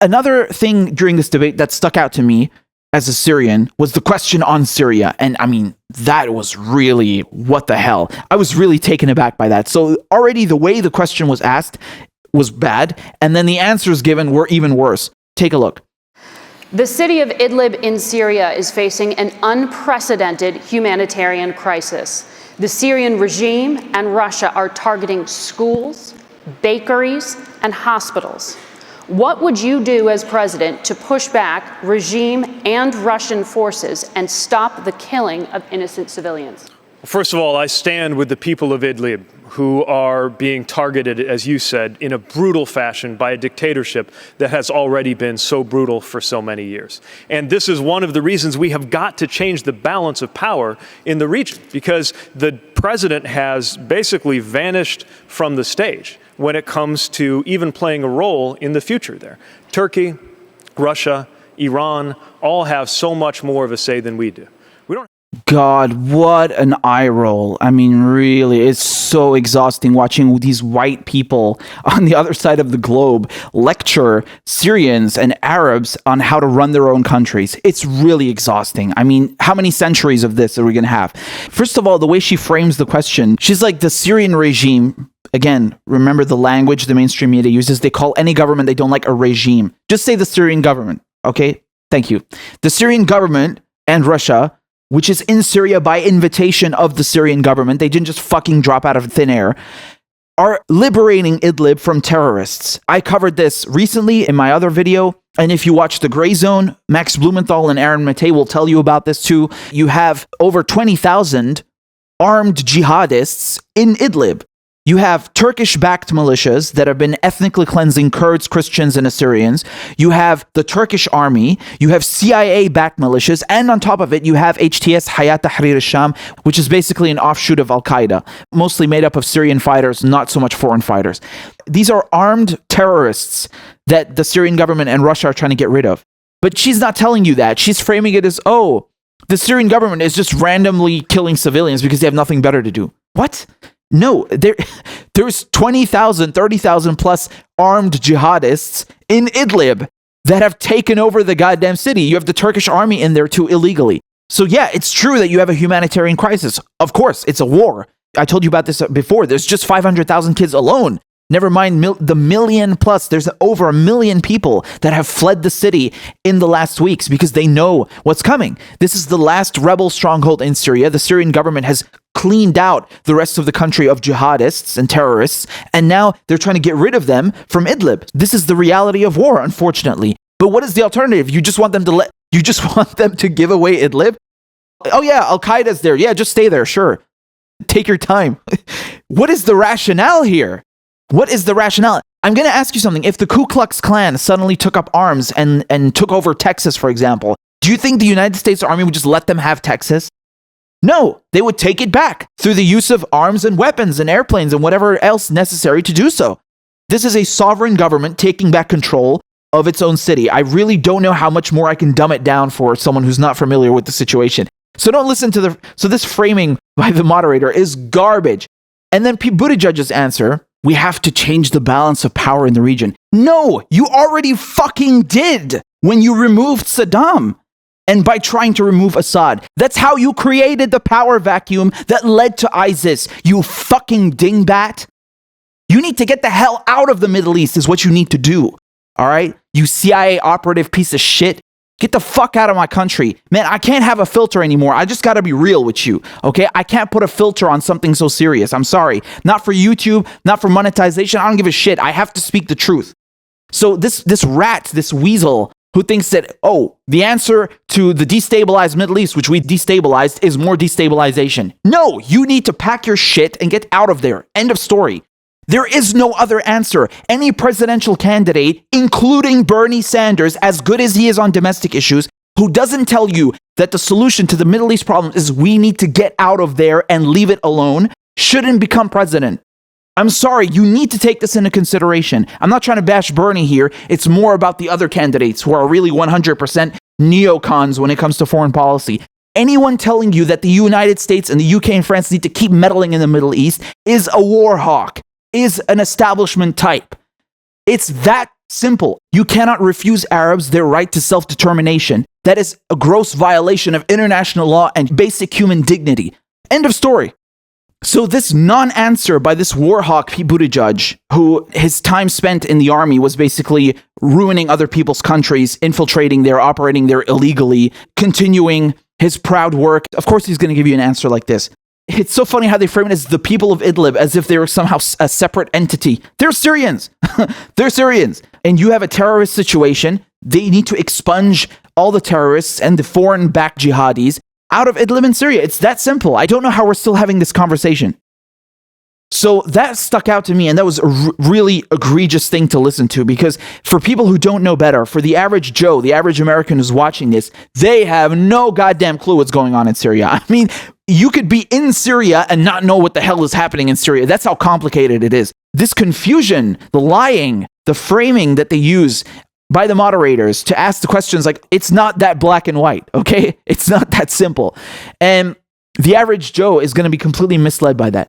Another thing during this debate that stuck out to me as a Syrian was the question on Syria. And I mean, that was really, what the hell? I was really taken aback by that. So already the way the question was asked was bad. And then the answers given were even worse. Take a look. The city of Idlib in Syria is facing an unprecedented humanitarian crisis. The Syrian regime and Russia are targeting schools, bakeries, and hospitals. What would you do as president to push back regime and Russian forces and stop the killing of innocent civilians? First of all, I stand with the people of Idlib, who are being targeted, as you said, in a brutal fashion by a dictatorship that has already been so brutal for so many years. And this is one of the reasons we have got to change the balance of power in the region, because the president has basically vanished from the stage when it comes to even playing a role in the future there. Turkey, Russia, Iran all have so much more of a say than we do. God, what an eye roll. I mean, really, it's so exhausting watching these white people on the other side of the globe lecture Syrians and Arabs on how to run their own countries. It's really exhausting. I mean, how many centuries of this are we going to have? First of all, the way she frames the question, she's like, the Syrian regime, again, remember the language the mainstream media uses, they call any government they don't like a regime. Just say the Syrian government, okay? Thank you. The Syrian government and Russia, which is in Syria by invitation of the Syrian government, they didn't just fucking drop out of thin air, are liberating Idlib from terrorists. I covered this recently in my other video, and if you watch the Grayzone, Max Blumenthal and Aaron Matei will tell you about this too. You have over 20,000 armed jihadists in Idlib. You have Turkish-backed militias that have been ethnically cleansing Kurds, Christians, and Assyrians. You have the Turkish army. You have CIA-backed militias. And on top of it, you have HTS, Hayat Tahrir al-Sham, which is basically an offshoot of Al-Qaeda, mostly made up of Syrian fighters, not so much foreign fighters. These are armed terrorists that the Syrian government and Russia are trying to get rid of. But she's not telling you that. She's framing it as, oh, the Syrian government is just randomly killing civilians because they have nothing better to do. What? No, there's 20,000, 30,000 plus armed jihadists in Idlib that have taken over the goddamn city. You have the Turkish army in there too illegally. So yeah, it's true that you have a humanitarian crisis. Of course, it's a war. I told you about this before. There's just 500,000 kids alone. Never mind the million plus. There's over 1 million people that have fled the city in the last weeks because they know what's coming. This is the last rebel stronghold in Syria. The Syrian government has cleaned out the rest of the country of jihadists and terrorists, and now they're trying to get rid of them from Idlib. This is the reality of war, unfortunately. But what is the alternative? You just want them to give away Idlib? Oh yeah, Al-Qaeda's there. Yeah, just stay there, sure. Take your time. What is the rationale here? What is the rationale? I'm going to ask you something. If the Ku Klux Klan suddenly took up arms and took over Texas, for example, do you think the United States Army would just let them have Texas? No, they would take it back through the use of arms and weapons and airplanes and whatever else necessary to do so. This is a sovereign government taking back control of its own city. I really don't know how much more I can dumb it down for someone who's not familiar with the situation. So don't listen to so this framing by the moderator is garbage. And then Buttigieg's answer, we have to change the balance of power in the region. No, you already fucking did when you removed Saddam and by trying to remove Assad. That's how you created the power vacuum that led to ISIS, you fucking dingbat. You need to get the hell out of the Middle East is what you need to do, all right? You CIA operative piece of shit. Get the fuck out of my country. Man, I can't have a filter anymore. I just gotta be real with you, okay? I can't put a filter on something so serious. I'm sorry. Not for YouTube, not for monetization. I don't give a shit. I have to speak the truth. So this rat, this weasel who thinks that, oh, the answer to the destabilized Middle East, which we destabilized, is more destabilization. No, you need to pack your shit and get out of there. End of story. There is no other answer. Any presidential candidate, including Bernie Sanders, as good as he is on domestic issues, who doesn't tell you that the solution to the Middle East problem is we need to get out of there and leave it alone, shouldn't become president. I'm sorry, you need to take this into consideration. I'm not trying to bash Bernie here. It's more about the other candidates who are really 100% neocons when it comes to foreign policy. Anyone telling you that the United States and the UK and France need to keep meddling in the Middle East is a war hawk. Is an establishment type. It's that simple. You cannot refuse Arabs their right to self-determination. That is a gross violation of international law and basic human dignity. End of story. So this non-answer by this war hawk, Pete Buttigieg, who his time spent in the army was basically ruining other people's countries, infiltrating there, operating there illegally, continuing his proud work. Of course, he's going to give you an answer like this. It's so funny how they frame it as the people of Idlib, as if they were somehow a separate entity. They're Syrians. They're Syrians. And you have a terrorist situation. They need to expunge all the terrorists and the foreign-backed jihadis out of Idlib and Syria. It's that simple. I don't know how we're still having this conversation. So that stuck out to me, and that was a really egregious thing to listen to, because for people who don't know better, for the average Joe, the average American who's watching this, they have no goddamn clue what's going on in Syria. I mean, you could be in Syria and not know what the hell is happening in Syria. That's how complicated it is. This confusion, the lying, the framing that they use by the moderators to ask the questions, like, it's not that black and white, okay? It's not that simple. And the average Joe is going to be completely misled by that.